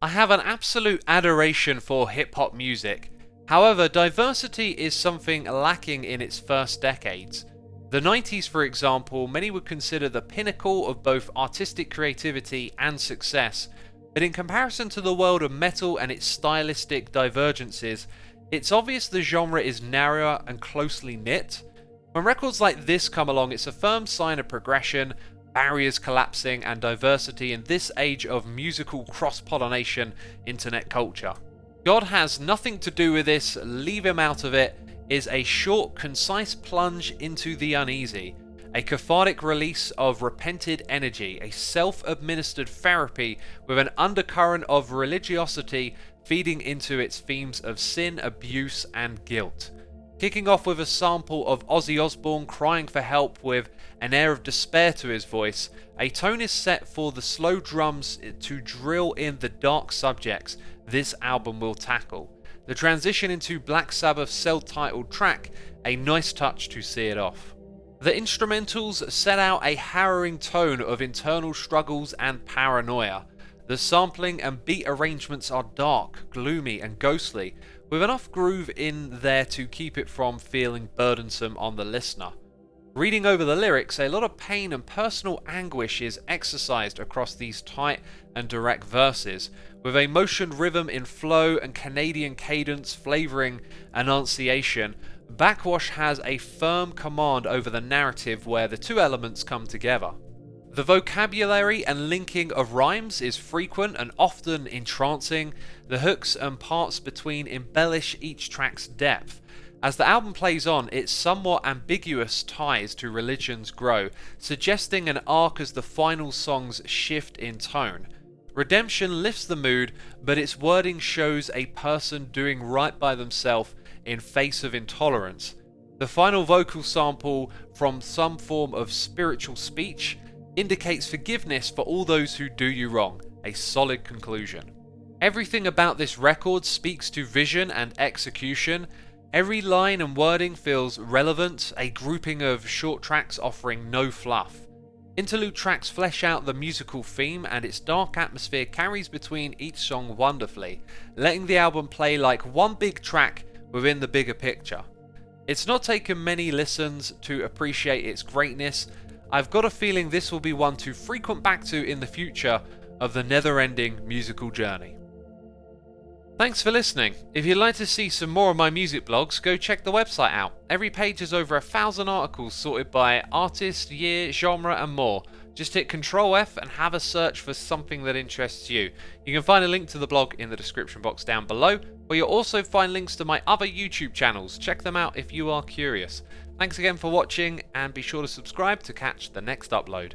I have an absolute adoration for hip-hop music. However, diversity is something lacking in its first decades. The 90s, for example, many would consider the pinnacle of both artistic creativity and success, but in comparison to the world of metal and its stylistic divergences, it's obvious the genre is narrower and closely knit. When records like this come along, it's a firm sign of progression, barriers collapsing, and diversity in this age of musical cross-pollination internet culture. God has nothing to do with this, leave him out of it, is a short, concise plunge into the uneasy, a cathartic release of repented energy, a self-administered therapy with an undercurrent of religiosity feeding into its themes of sin, abuse, and guilt. Kicking off with a sample of Ozzy Osbourne crying for help with an air of despair to his voice, a tone is set for the slow drums to drill in the dark subjects this album will tackle. The transition into Black Sabbath's self-titled track, a nice touch to see it off. The instrumentals set out a harrowing tone of internal struggles and paranoia. The sampling and beat arrangements are dark, gloomy, and ghostly, with enough groove in there to keep it from feeling burdensome on the listener. Reading over the lyrics, a lot of pain and personal anguish is exercised across these tight and direct verses, with a motion rhythm in flow and Canadian cadence flavouring enunciation. Backxwash has a firm command over the narrative where the two elements come together. The vocabulary and linking of rhymes is frequent and often entrancing. The hooks and parts between embellish each track's depth. As the album plays on, its somewhat ambiguous ties to religions grow, suggesting an arc as the final songs shift in tone. Redemption lifts the mood, but its wording shows a person doing right by themselves in face of intolerance. The final vocal sample from some form of spiritual speech indicates forgiveness for all those who do you wrong, a solid conclusion. Everything about this record speaks to vision and execution. Every line and wording feels relevant, a grouping of short tracks offering no fluff. Interlude tracks flesh out the musical theme, and its dark atmosphere carries between each song wonderfully, letting the album play like one big track within the bigger picture. It's not taken many listens to appreciate its greatness. I've got a feeling this will be one to frequent back to in the future of the never-ending musical journey. Thanks for listening. If you'd like to see some more of my music blogs, go check the website out. Every page has over 1,000 articles sorted by artist, year, genre and more. Just hit Ctrl F and have a search for something that interests you. You can find a link to the blog in the description box down below, where you'll also find links to my other YouTube channels. Check them out if you are curious. Thanks again for watching, and be sure to subscribe to catch the next upload.